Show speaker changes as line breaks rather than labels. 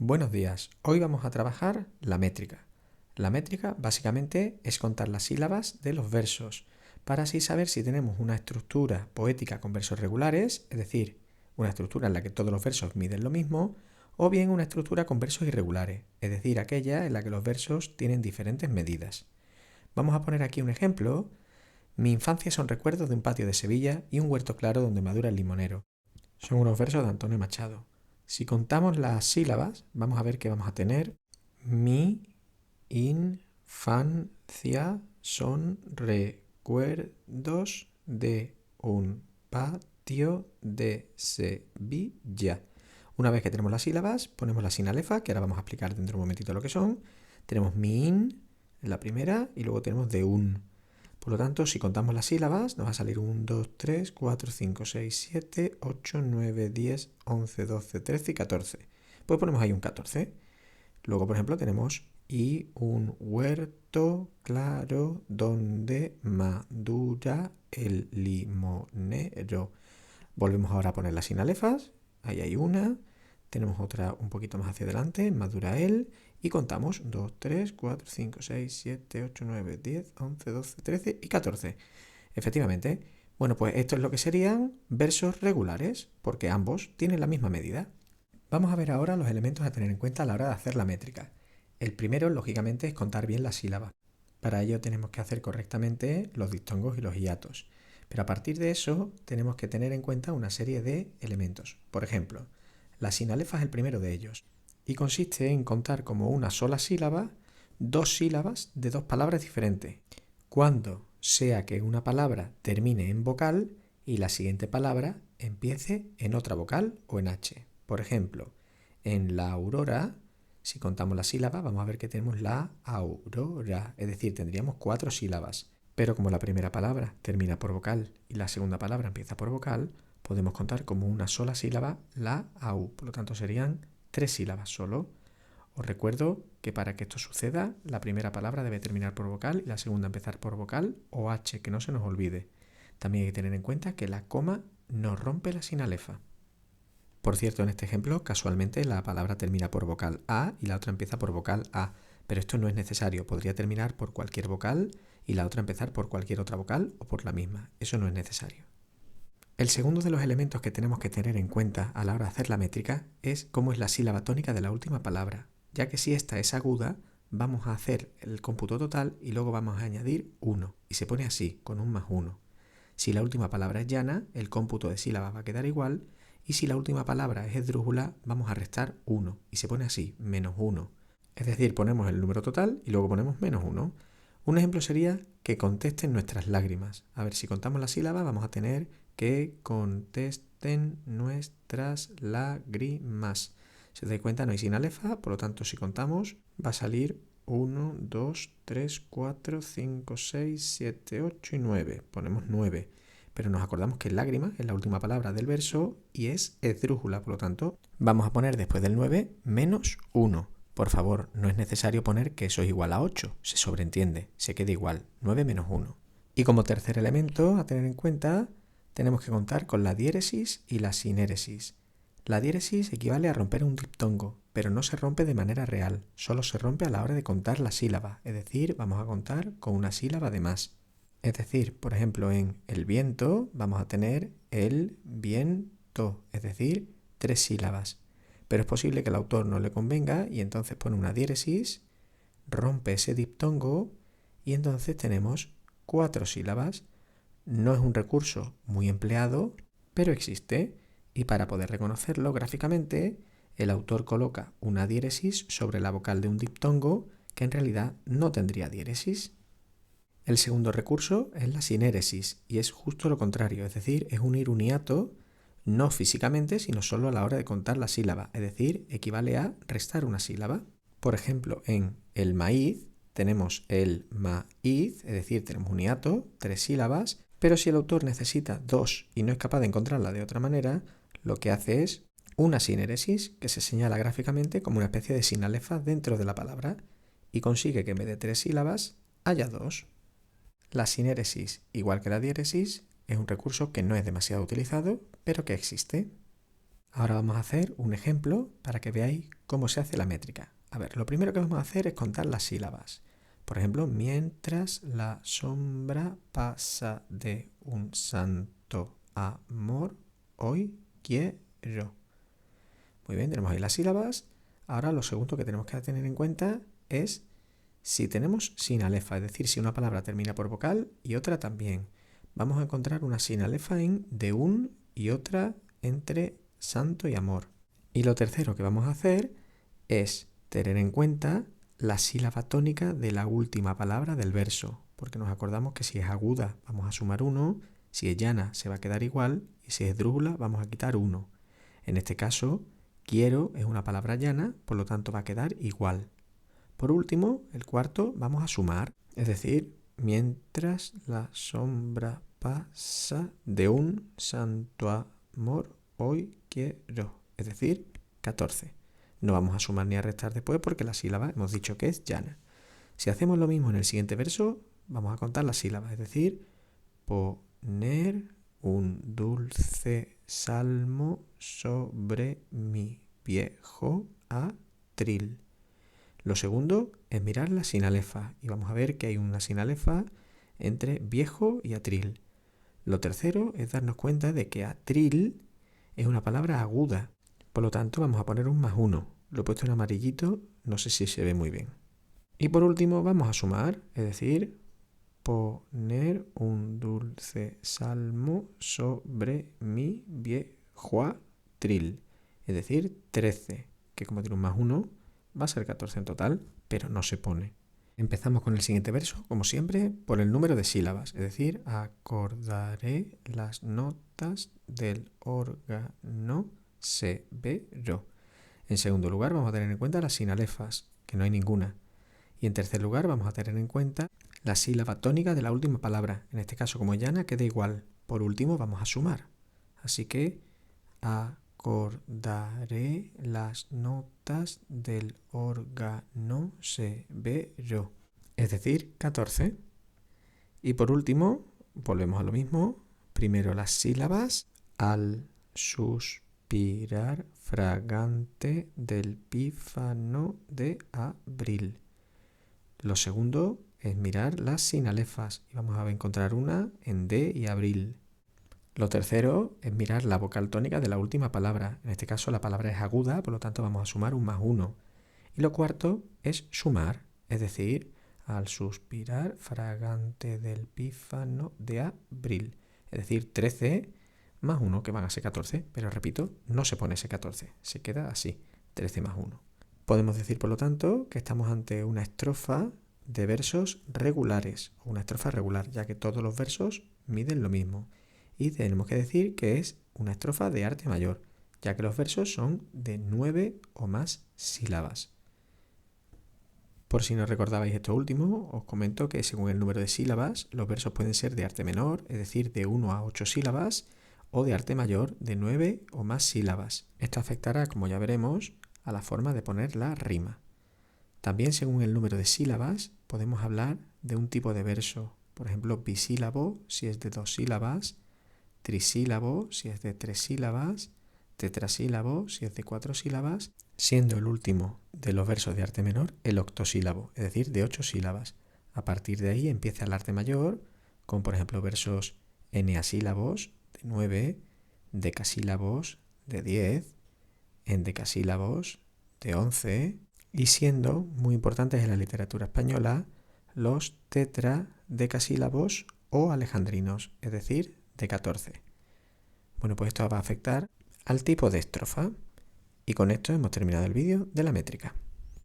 Buenos días, hoy vamos a trabajar la métrica. La métrica básicamente es contar las sílabas de los versos, para así saber si tenemos una estructura poética con versos regulares, es decir, una estructura en la que todos los versos miden lo mismo, o bien una estructura con versos irregulares, es decir, aquella en la que los versos tienen diferentes medidas. Vamos a poner aquí un ejemplo. Mi infancia son recuerdos de un patio de Sevilla y un huerto claro donde madura el limonero. Son unos versos de Antonio Machado. Si contamos las sílabas, vamos a ver que vamos a tener mi infancia son recuerdos de un patio de Sevilla. Una vez que tenemos las sílabas, ponemos la sinalefa, que ahora vamos a explicar dentro de un momentito lo que son. Tenemos mi in en la primera y luego tenemos de un. Por lo tanto, si contamos las sílabas, nos va a salir 1, 2, 3, 4, 5, 6, 7, 8, 9, 10, 11, 12, 13 y 14. Pues ponemos ahí un 14. Luego, por ejemplo, tenemos y un huerto claro donde madura el limonero. Volvemos ahora a poner las sinalefas. Ahí hay una. Tenemos otra un poquito más hacia adelante, madura él. Y contamos 2, 3, 4, 5, 6, 7, 8, 9, 10, 11, 12, 13 y 14. Efectivamente. Bueno, pues esto es lo que serían versos regulares, porque ambos tienen la misma medida. Vamos a ver ahora los elementos a tener en cuenta a la hora de hacer la métrica. El primero, lógicamente, es contar bien las sílabas. Para ello tenemos que hacer correctamente los diptongos y los hiatos. Pero a partir de eso tenemos que tener en cuenta una serie de elementos. Por ejemplo, la sinalefa es el primero de ellos y consiste en contar como una sola sílaba dos sílabas de dos palabras diferentes, cuando sea que una palabra termine en vocal y la siguiente palabra empiece en otra vocal o en H. Por ejemplo, en la aurora, si contamos la sílaba, vamos a ver que tenemos la aurora, es decir, tendríamos 4 sílabas. Pero como la primera palabra termina por vocal y la segunda palabra empieza por vocal, podemos contar como una sola sílaba la au. Por lo tanto, serían 3 sílabas solo. Os recuerdo que para que esto suceda, la primera palabra debe terminar por vocal y la segunda empezar por vocal o H, que no se nos olvide. También hay que tener en cuenta que la coma no rompe la sinalefa. Por cierto, en este ejemplo, casualmente la palabra termina por vocal A y la otra empieza por vocal A, pero esto no es necesario, podría terminar por cualquier vocal y la otra empezar por cualquier otra vocal o por la misma, eso no es necesario. El segundo de los elementos que tenemos que tener en cuenta a la hora de hacer la métrica es cómo es la sílaba tónica de la última palabra, ya que si esta es aguda, vamos a hacer el cómputo total y luego vamos a añadir 1, y se pone así, con un más 1. Si la última palabra es llana, el cómputo de sílabas va a quedar igual, y si la última palabra es esdrújula, vamos a restar 1, y se pone así, menos 1. Es decir, ponemos el número total y luego ponemos menos 1. Un ejemplo sería que contesten nuestras lágrimas. A ver, si contamos la sílaba, vamos a tener que contesten nuestras lágrimas. Si os dais cuenta, no hay sinalefa, por lo tanto, si contamos, va a salir 1, 2, 3, 4, 5, 6, 7, 8 y 9. Ponemos 9. Pero nos acordamos que lágrima es la última palabra del verso y es esdrújula, por lo tanto, vamos a poner después del 9 menos 1. Por favor, no es necesario poner que eso es igual a 8, se sobreentiende, se queda igual, 9 menos 1. Y como tercer elemento a tener en cuenta, tenemos que contar con la diéresis y la sinéresis. La diéresis equivale a romper un diptongo, pero no se rompe de manera real, solo se rompe a la hora de contar la sílaba, es decir, vamos a contar con una sílaba de más. Es decir, por ejemplo, en el viento vamos a tener el viento, es decir, 3 sílabas. Pero es posible que al autor no le convenga y entonces pone una diéresis, rompe ese diptongo y entonces tenemos 4 sílabas. No es un recurso muy empleado, pero existe, y para poder reconocerlo gráficamente, el autor coloca una diéresis sobre la vocal de un diptongo que en realidad no tendría diéresis. El segundo recurso es la sinéresis, y es justo lo contrario, es decir, es unir un hiato no físicamente, sino solo a la hora de contar la sílaba, es decir, equivale a restar una sílaba. Por ejemplo, en el maíz tenemos el maíz, es decir, tenemos un hiato, 3 sílabas, pero si el autor necesita 2 y no es capaz de encontrarla de otra manera, lo que hace es una sinéresis, que se señala gráficamente como una especie de sinalefa dentro de la palabra, y consigue que en vez de 3 sílabas haya 2. La sinéresis, igual que la diéresis, es un recurso que no es demasiado utilizado, pero que existe. Ahora vamos a hacer un ejemplo para que veáis cómo se hace la métrica. A ver, lo primero que vamos a hacer es contar las sílabas. Por ejemplo, mientras la sombra pasa de un santo amor, hoy quiero. Muy bien, tenemos ahí las sílabas. Ahora lo segundo que tenemos que tener en cuenta es si tenemos sinalefa, es decir, si una palabra termina por vocal y otra también. Vamos a encontrar una sinalefa en de un y otra entre santo y amor. Y lo tercero que vamos a hacer es tener en cuenta la sílaba tónica de la última palabra del verso, porque nos acordamos que si es aguda vamos a sumar 1, si es llana se va a quedar igual y si es drújula vamos a quitar 1. En este caso, quiero es una palabra llana, por lo tanto va a quedar igual. Por último, el cuarto, vamos a sumar, es decir, mientras la sombra pasa de un santo amor, hoy quiero, es decir, 14. No vamos a sumar ni a restar después porque la sílaba hemos dicho que es llana. Si hacemos lo mismo en el siguiente verso, vamos a contar las sílabas, es decir, poner un dulce salmo sobre mi viejo atril. Lo segundo es mirar la sinalefa y vamos a ver que hay una sinalefa entre viejo y atril. Lo tercero es darnos cuenta de que atril es una palabra aguda. Por lo tanto, vamos a poner un +1. Lo he puesto en amarillito, no sé si se ve muy bien. Y por último, vamos a sumar, es decir, poner un dulce salmo sobre mi viejo atril. Es decir, 13, que como tiene un +1, va a ser 14 en total, pero no se pone. Empezamos con el siguiente verso, como siempre, por el número de sílabas, es decir, acordaré las notas del órgano severo. En segundo lugar, vamos a tener en cuenta las sinalefas, que no hay ninguna. Y en tercer lugar, vamos a tener en cuenta la sílaba tónica de la última palabra. En este caso, como llana, queda igual. Por último, vamos a sumar. Así que acordaré las notas del órgano severo, es decir, 14. Y por último, volvemos a lo mismo. Primero las sílabas, al suspirar fragante del pífano de abril. Lo segundo es mirar las sinalefas y vamos a encontrar una en de y abril. Lo tercero es mirar la vocal tónica de la última palabra. En este caso la palabra es aguda, por lo tanto vamos a sumar un +1. Y lo cuarto es sumar, es decir, al suspirar fragante del pífano de abril. Es decir, 13 más 1, que van a ser 14, pero repito, no se pone ese 14, se queda así, 13 más 1. Podemos decir, por lo tanto, que estamos ante una estrofa de versos regulares, o una estrofa regular, ya que todos los versos miden lo mismo. Y tenemos que decir que es una estrofa de arte mayor, ya que los versos son de 9 o más sílabas. Por si no recordabais esto último, os comento que según el número de sílabas, los versos pueden ser de arte menor, es decir, de 1 a 8 sílabas, o de arte mayor, de 9 o más sílabas. Esto afectará, como ya veremos, a la forma de poner la rima. También según el número de sílabas, podemos hablar de un tipo de verso. Por ejemplo, bisílabo si es de 2 sílabas, trisílabo si es de 3 sílabas, tetrasílabo si es de 4 sílabas, siendo el último de los versos de arte menor el octosílabo, es decir, de 8 sílabas. A partir de ahí empieza el arte mayor, con por ejemplo versos eneasílabos de 9, decasílabos de 10, endecasílabos de 11, y siendo muy importantes en la literatura española los tetradecasílabos o alejandrinos, es decir, de 14. Bueno, pues esto va a afectar al tipo de estrofa. Y con esto hemos terminado el vídeo de la métrica.